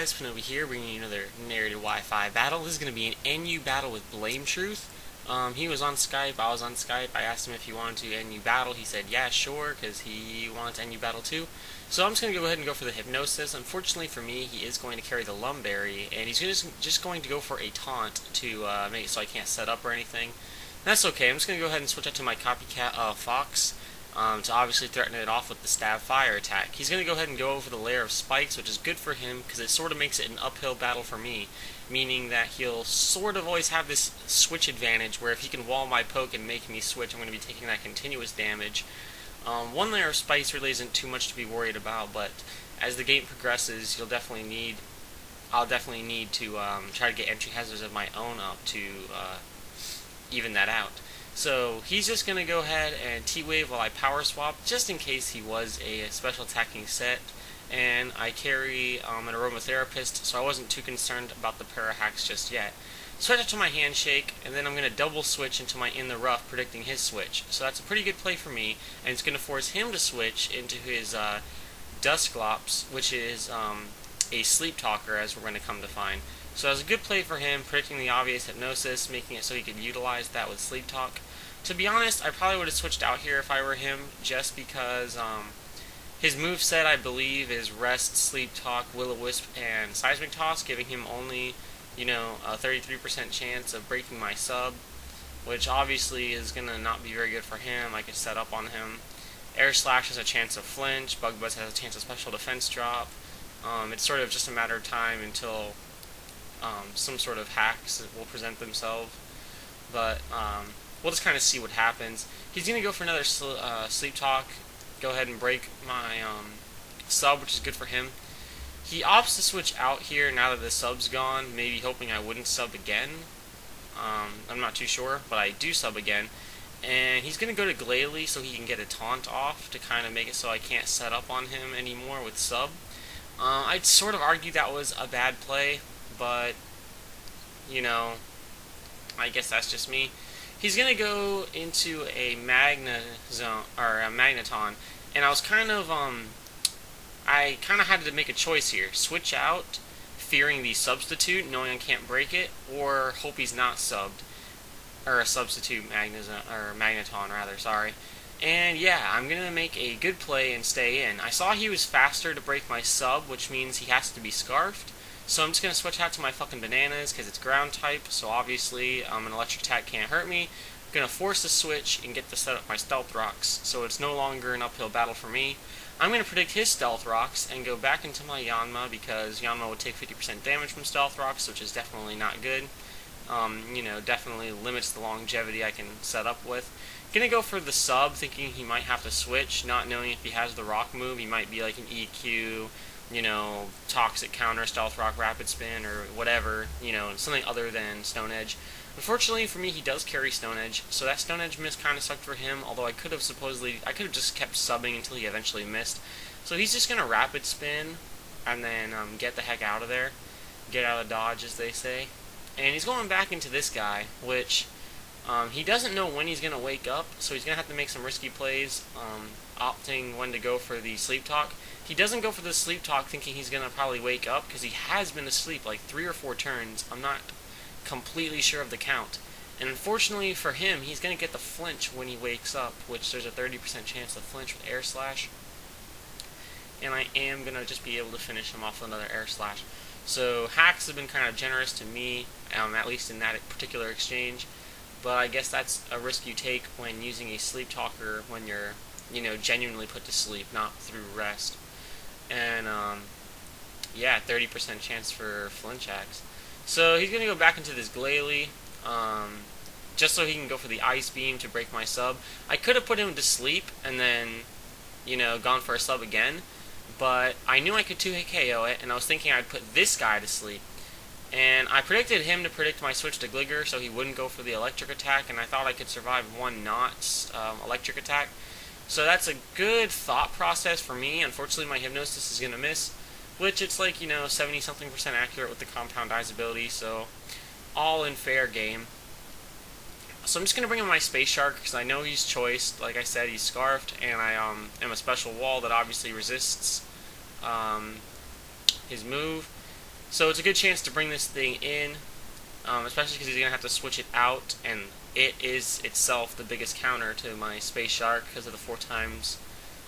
guys, Finn over here bringing you another narrated Wi-Fi battle. This is going to be an NU battle with BlameTruth. He was on Skype, I was on Skype. I asked him if he wanted to NU battle. He said yeah, sure, because he wanted to NU battle too. So I'm just going to go ahead and go for the Hypnosis. Unfortunately for me, he is going to carry the Lumberry, and he's just going to go for a taunt to make it so I can't set up or anything. That's okay. I'm just going to go ahead and switch out to my copycat Fox. To obviously threaten it off with the stab fire attack. He's going to go ahead and go over the layer of spikes, which is good for him because it sort of makes it an uphill battle for me, meaning that he'll sort of always have this switch advantage where if he can wall my poke and make me switch, I'm going to be taking that continuous damage. One layer of spikes really isn't too much to be worried about, but as the game progresses, I'll definitely need to try to get entry hazards of my own up to even that out. So he's just going to go ahead and T-Wave while I power swap, just in case he was a special attacking set. And I carry an Aromatherapist, so I wasn't too concerned about the Parahax just yet. Switch out to my Handshake, and then I'm going to double switch into my In the Rough, predicting his switch. So that's a pretty good play for me, and it's going to force him to switch into his Dusclops, which is a Sleep Talker, as we're going to come to find. So that was a good play for him, predicting the obvious Hypnosis, making it so he could utilize that with Sleep Talk. To be honest, I probably would have switched out here if I were him, just because his moveset, I believe, is Rest, Sleep Talk, Will-O-Wisp, and Seismic Toss, giving him only, a 33% chance of breaking my sub, which obviously is going to not be very good for him. I could set up on him. Air Slash has a chance of flinch, Bug Buzz has a chance of special defense drop. It's sort of just a matter of time until some sort of hacks will present themselves, but we'll just kind of see what happens. He's going to go for another Sleep Talk, go ahead and break my sub, which is good for him. He opts to switch out here now that the sub's gone, maybe hoping I wouldn't sub again. I'm not too sure, but I do sub again. And he's going to go to Glalie so he can get a taunt off to kind of make it so I can't set up on him anymore with sub. I'd sort of argue that was a bad play, but, I guess that's just me. He's going to go into a Magneton, and I was I kind of had to make a choice here. Switch out, fearing the substitute, knowing I can't break it, or hope he's not subbed. Or a substitute Magneton, rather, sorry. And yeah, I'm going to make a good play and stay in. I saw he was faster to break my sub, which means he has to be Scarfed. So I'm just going to switch out to my fucking Bananas, because it's ground type, so obviously an electric attack can't hurt me. I'm going to force the switch and get to set up my Stealth Rocks, so it's no longer an uphill battle for me. I'm going to predict his Stealth Rocks and go back into my Yanma, because Yanma would take 50% damage from Stealth Rocks, which is definitely not good. Definitely limits the longevity I can set up with. Gonna go for the sub, thinking he might have to switch, not knowing if he has the rock move. He might be like an EQ, Toxic Counter, Stealth Rock, Rapid Spin, or whatever, something other than Stone Edge. Unfortunately for me, he does carry Stone Edge, so that Stone Edge miss kind of sucked for him, although I could have just kept subbing until he eventually missed. So he's just gonna Rapid Spin, and then get the heck out of there. Get out of Dodge, as they say. And he's going back into this guy, which he doesn't know when he's going to wake up, so he's going to have to make some risky plays, opting when to go for the Sleep Talk. He doesn't go for the Sleep Talk thinking he's going to probably wake up, because he has been asleep like 3 or 4 turns. I'm not completely sure of the count. And unfortunately for him, he's going to get the flinch when he wakes up, which there's a 30% chance of flinch with Air Slash. And I am going to just be able to finish him off with another Air Slash. So hacks have been kind of generous to me, at least in that particular exchange. But I guess that's a risk you take when using a Sleep Talker when you're, genuinely put to sleep, not through rest. And, yeah, 30% chance for flinch hacks. So he's going to go back into this Glalie, just so he can go for the Ice Beam to break my sub. I could have put him to sleep and then, gone for a sub again. But I knew I could 2-hit KO it, and I was thinking I'd put this guy to sleep. And I predicted him to predict my switch to Gligger, so he wouldn't go for the electric attack, and I thought I could survive one Knot's electric attack. So that's a good thought process for me. Unfortunately, my Hypnosis is going to miss, which it's like, 70-something% accurate with the Compound Eyes ability, so all in fair game. So I'm just going to bring in my Space Shark, because I know he's choiced. Like I said, he's Scarfed, and I am a special wall that obviously resists his move. So it's a good chance to bring this thing in, especially because he's going to have to switch it out, and it is itself the biggest counter to my Space Shark because of the 4 times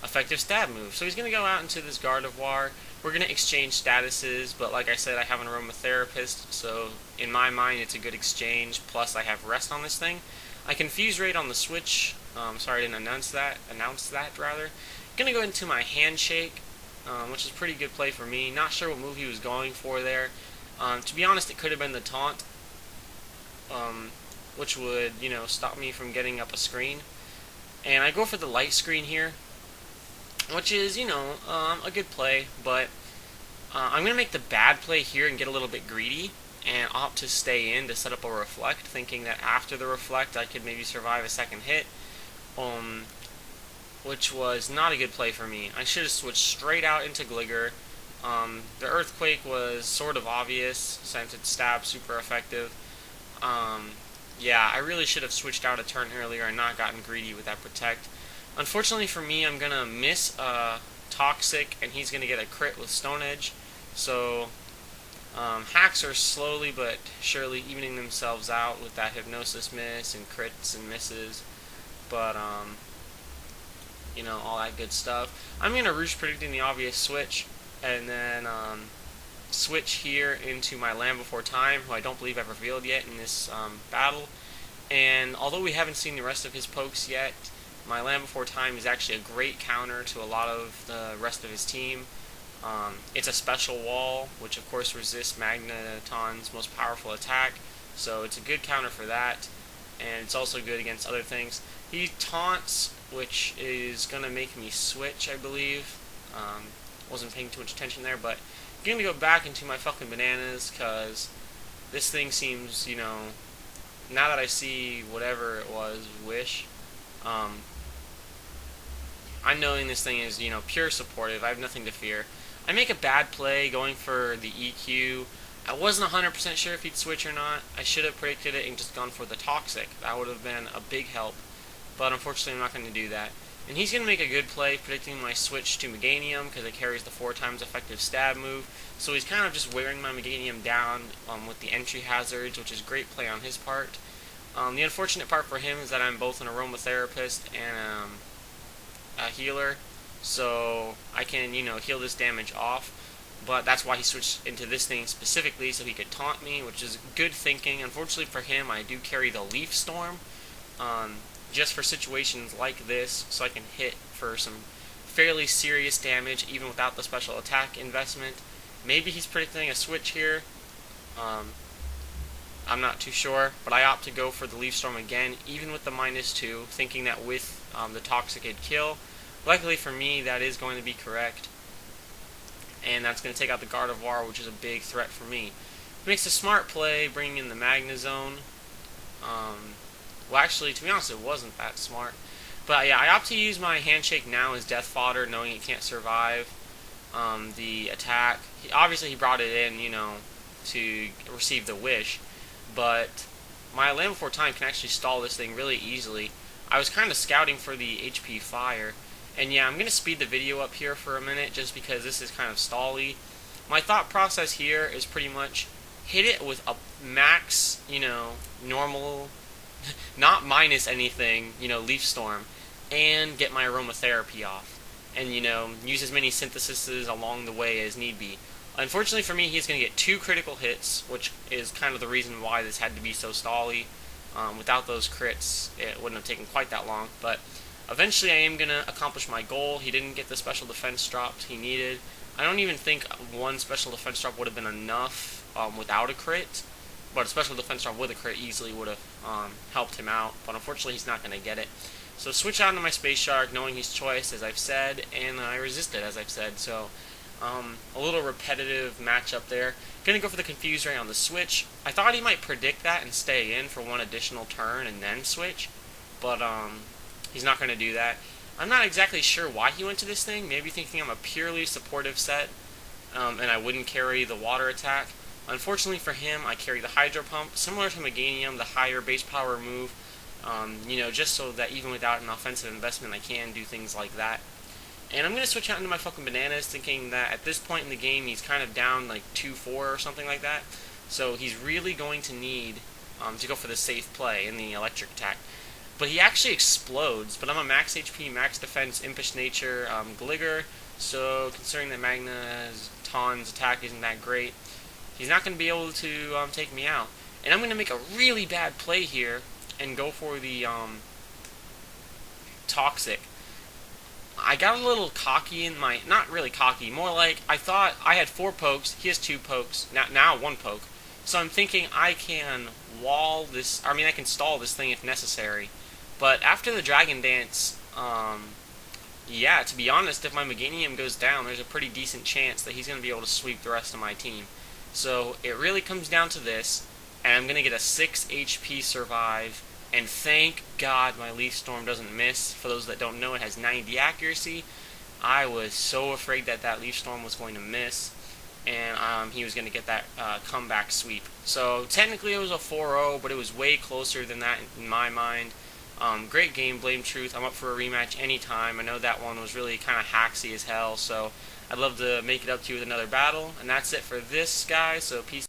effective stab move. So he's going to go out into this Gardevoir. We're going to exchange statuses, but like I said, I have an Aromatherapist, so in my mind it's a good exchange, plus I have Rest on this thing. I can Fuse Raid on the switch. Sorry I didn't announce that. Gonna go into my Handshake, which is a pretty good play for me. Not sure what move he was going for there. To be honest, it could have been the Taunt, which would, stop me from getting up a screen. And I go for the Light Screen here, which is, a good play, but I'm going to make the bad play here and get a little bit greedy and opt to stay in to set up a Reflect, thinking that after the Reflect I could maybe survive a second hit, which was not a good play for me. I should have switched straight out into Gligar. The Earthquake was sort of obvious since its stab super effective. Yeah, I really should have switched out a turn earlier and not gotten greedy with that Protect. Unfortunately for me, I'm going to miss Toxic, and he's going to get a crit with Stone Edge. So, hacks are slowly but surely evening themselves out with that Hypnosis miss and crits and misses. But, all that good stuff. I'm going to Roost predicting the obvious switch, and then switch here into my Land Before Time, who I don't believe I've revealed yet in this battle. And although we haven't seen the rest of his pokes yet, my Land Before Time is actually a great counter to a lot of the rest of his team. It's a special wall, which of course resists Magneton's most powerful attack, so it's a good counter for that, and it's also good against other things. He taunts, which is going to make me switch, I believe. Wasn't paying too much attention there, but I'm going to go back into my fucking bananas, because this thing seems, now that I see whatever it was, Wish, I'm knowing this thing is, pure supportive. I have nothing to fear. I make a bad play going for the EQ. I wasn't 100% sure if he'd switch or not. I should have predicted it and just gone for the Toxic. That would have been a big help, but unfortunately I'm not going to do that. And he's going to make a good play predicting my switch to Meganium because it carries the 4 times effective stab move. So he's kind of just wearing my Meganium down with the entry hazards, which is great play on his part. The unfortunate part for him is that I'm both an Aromatherapist and a healer, so I can, heal this damage off, but that's why he switched into this thing specifically, so he could taunt me, which is good thinking. Unfortunately for him, I do carry the Leaf Storm, just for situations like this, so I can hit for some fairly serious damage, even without the special attack investment. Maybe he's predicting a switch here, I'm not too sure, but I opt to go for the Leaf Storm again, even with the -2, thinking that with the Toxic it'd kill. Luckily for me, that is going to be correct, and that's going to take out the Gardevoir, which is a big threat for me. He makes a smart play, bringing in the Magnezone. Well, actually, to be honest, it wasn't that smart. But yeah, I opt to use my Handshake now as death fodder, knowing it can't survive the attack. Obviously, he brought it in, to receive the Wish, but my Land Before Time can actually stall this thing really easily. I was kind of scouting for the HP Fire, and yeah, I'm going to speed the video up here for a minute just because this is kind of stally. My thought process here is pretty much hit it with a max, normal, not minus anything, Leaf Storm, and get my Aromatherapy off, and, use as many synthesises along the way as need be. Unfortunately for me, he's going to get 2 critical hits, which is kind of the reason why this had to be so stally. Without those crits, it wouldn't have taken quite that long, but eventually I am going to accomplish my goal. He didn't get the special defense drop he needed. I don't even think one special defense drop would have been enough without a crit, but a special defense drop with a crit easily would have helped him out, but unfortunately he's not going to get it. So switch out into my Space Shark, knowing he's choice, as I've said, and I resisted, as I've said, so a little repetitive matchup there. Gonna go for the Confuse Ray on the switch. I thought he might predict that and stay in for one additional turn and then switch, but he's not gonna do that. I'm not exactly sure why he went to this thing, maybe thinking I'm a purely supportive set, and I wouldn't carry the water attack. Unfortunately for him, I carry the Hydro Pump, similar to Meganium, the higher base power move, just so that even without an offensive investment I can do things like that. And I'm going to switch out into my fucking bananas, thinking that at this point in the game, he's kind of down like 2-4 or something like that. So he's really going to need to go for the safe play in the electric attack. But he actually explodes, but I'm a max HP, max defense, impish nature, Gligger, so considering that Magneton's attack isn't that great, he's not going to be able to take me out. And I'm going to make a really bad play here and go for the Toxic. I got a little cocky in my, not really cocky, more like I thought I had 4 pokes, he has 2 pokes, now 1 poke. So I'm thinking I can wall this, I can stall this thing if necessary. But after the Dragon Dance, yeah, to be honest, if my Meganium goes down, there's a pretty decent chance that he's going to be able to sweep the rest of my team. So it really comes down to this, and I'm going to get a 6 HP survive. And thank God my Leaf Storm doesn't miss. For those that don't know, it has 90 accuracy. I was so afraid that that Leaf Storm was going to miss, and he was going to get that comeback sweep. So technically it was a 4-0, but it was way closer than that in my mind. Great game, BlameTruth. I'm up for a rematch anytime. I know that one was really kind of haxy as hell, so I'd love to make it up to you with another battle. And that's it for this guy, so peace.